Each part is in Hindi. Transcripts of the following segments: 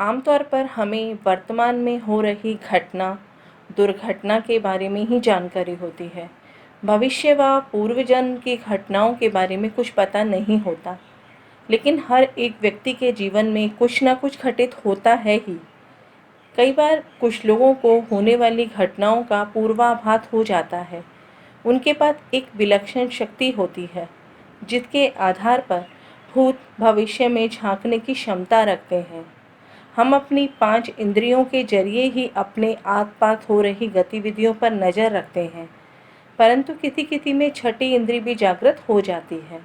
आमतौर पर हमें वर्तमान में हो रही घटना, दुर्घटना के बारे में ही जानकारी होती है। भविष्य व पूर्व जन्म की घटनाओं के बारे में कुछ पता नहीं होता। लेकिन हर एक व्यक्ति के जीवन में कुछ ना कुछ घटित होता है ही। कई बार कुछ लोगों को होने वाली घटनाओं का पूर्वाभास हो जाता है। उनके पास एक विलक्षण शक्ति होती है, जिसके आधार पर भूत भविष्य में झांकने की क्षमता रखते हैं। हम अपनी 5 इंद्रियों के जरिए ही अपने आसपास हो रही गतिविधियों पर नज़र रखते हैं, परंतु किसी किसी में छठी इंद्री भी जागृत हो जाती है।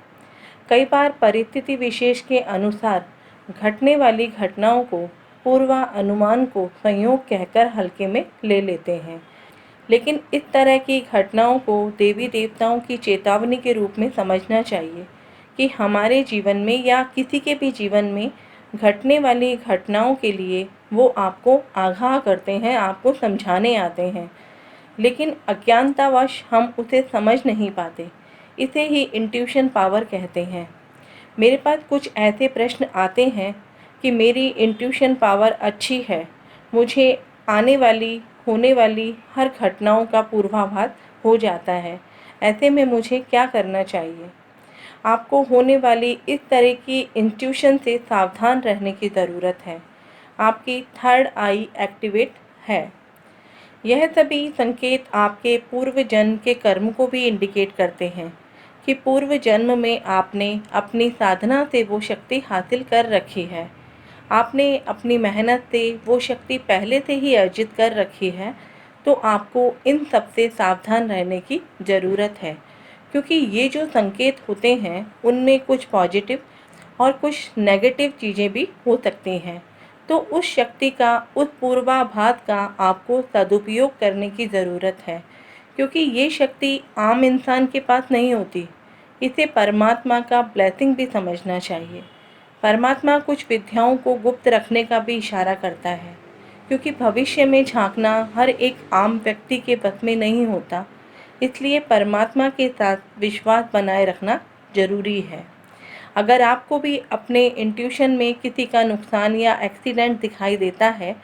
कई बार परिस्थिति विशेष के अनुसार घटने वाली घटनाओं को पूर्वानुमान को संयोग कहकर हल्के में ले लेते हैं, लेकिन इस तरह की घटनाओं को देवी देवताओं की चेतावनी के रूप में समझना चाहिए कि हमारे जीवन में या किसी के भी जीवन में घटने वाली घटनाओं के लिए वो आपको आगाह करते हैं, आपको समझाने आते हैं, लेकिन अज्ञानतावश हम उसे समझ नहीं पाते। इसे ही इंट्यूशन पावर कहते हैं। मेरे पास कुछ ऐसे प्रश्न आते हैं कि मेरी इंट्यूशन पावर अच्छी है, मुझे आने वाली होने वाली हर घटनाओं का पूर्वाभास हो जाता है, ऐसे में मुझे क्या करना चाहिए? आपको होने वाली इस तरह की इंट्यूशन से सावधान रहने की ज़रूरत है। आपकी थर्ड आई एक्टिवेट है। यह सभी संकेत आपके पूर्व जन्म के कर्म को भी इंडिकेट करते हैं कि पूर्व जन्म में आपने अपनी साधना से वो शक्ति हासिल कर रखी है। आपने अपनी मेहनत से वो शक्ति पहले से ही अर्जित कर रखी है, तो आपको इन सब से सावधान रहने की ज़रूरत है, क्योंकि ये जो संकेत होते हैं उनमें कुछ पॉजिटिव और कुछ नेगेटिव चीज़ें भी हो सकती हैं। तो उस शक्ति का, उस पूर्वाभास का आपको सदुपयोग करने की ज़रूरत है, क्योंकि ये शक्ति आम इंसान के पास नहीं होती। इसे परमात्मा का ब्लेसिंग भी समझना चाहिए। परमात्मा कुछ विद्याओं को गुप्त रखने का भी इशारा करता है, क्योंकि भविष्य में झांकना हर एक आम व्यक्ति के बस में नहीं होता। इसलिए परमात्मा के साथ विश्वास बनाए रखना जरूरी है। अगर आपको भी अपने इंट्यूशन में किसी का नुकसान या एक्सीडेंट दिखाई देता है,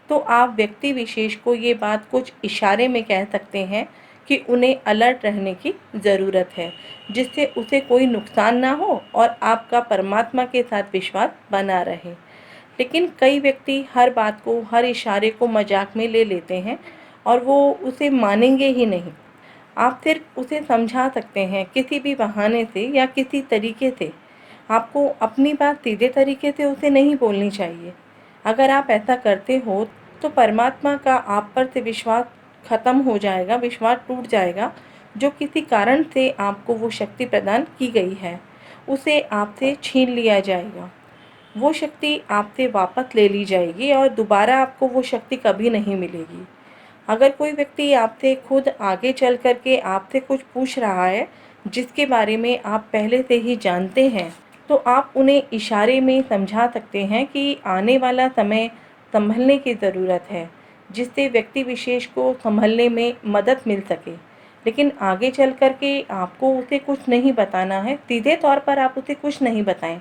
तो आप व्यक्ति विशेष को ये बात कुछ इशारे में कह सकते हैं कि उन्हें अलर्ट रहने की ज़रूरत है, जिससे उसे कोई नुकसान ना हो और आपका परमात्मा के साथ विश्वास बना रहे। लेकिन कई व्यक्ति हर बात को, हर इशारे को मजाक में ले लेते हैं और वो उसे मानेंगे ही नहीं। आप सिर्फ उसे समझा सकते हैं किसी भी बहाने से या किसी तरीके से। आपको अपनी बात सीधे तरीके से उसे नहीं बोलनी चाहिए। अगर आप ऐसा करते हो तो परमात्मा का आप पर से विश्वास खत्म हो जाएगा, विश्वास टूट जाएगा। जो किसी कारण से आपको वो शक्ति प्रदान की गई है, उसे आपसे छीन लिया जाएगा। वो शक्ति आपसे वापस ले ली जाएगी और दोबारा आपको वो शक्ति कभी नहीं मिलेगी। अगर कोई व्यक्ति आपसे खुद आगे चल कर के आपसे कुछ पूछ रहा है, जिसके बारे में आप पहले से ही जानते हैं, तो आप उन्हें इशारे में समझा सकते हैं कि आने वाला समय संभलने की ज़रूरत है, जिससे व्यक्ति विशेष को संभलने में मदद मिल सके। लेकिन आगे चल कर के आपको उसे कुछ नहीं बताना है, सीधे तौर पर आप उसे कुछ नहीं बताएं।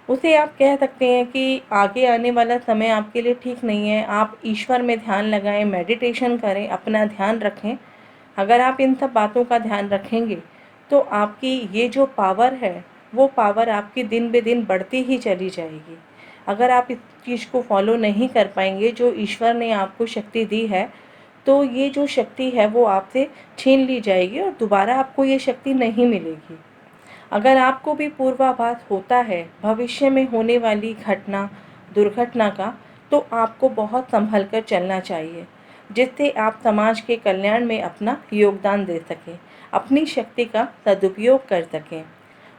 उसे आप कह सकते हैं कि आगे आने वाला समय आपके लिए ठीक नहीं है, आप ईश्वर में ध्यान लगाएं, मेडिटेशन करें, अपना ध्यान रखें। अगर आप इन सब बातों का ध्यान रखेंगे तो आपकी ये जो पावर है, वो पावर आपकी दिन बे दिन बढ़ती ही चली जाएगी। अगर आप इस चीज़ को फॉलो नहीं कर पाएंगे, जो ईश्वर ने आपको शक्ति दी है, तो ये जो शक्ति है वो आपसे छीन ली जाएगी और दोबारा आपको ये शक्ति नहीं मिलेगी। अगर आपको भी पूर्वाभास होता है भविष्य में होने वाली घटना, दुर्घटना का, तो आपको बहुत संभल कर चलना चाहिए, जिससे आप समाज के कल्याण में अपना योगदान दे सकें, अपनी शक्ति का सदुपयोग कर सकें।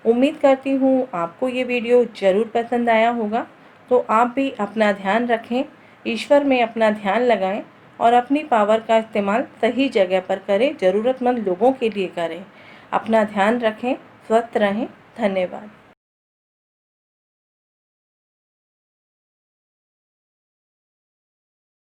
उम्मीद करती हूँ आपको ये वीडियो ज़रूर पसंद आया होगा। तो आप भी अपना ध्यान रखें, ईश्वर में अपना ध्यान लगाएं और अपनी पावर का इस्तेमाल सही जगह पर करें, ज़रूरतमंद लोगों के लिए करें। अपना ध्यान रखें, स्वस्थ रहें। धन्यवाद।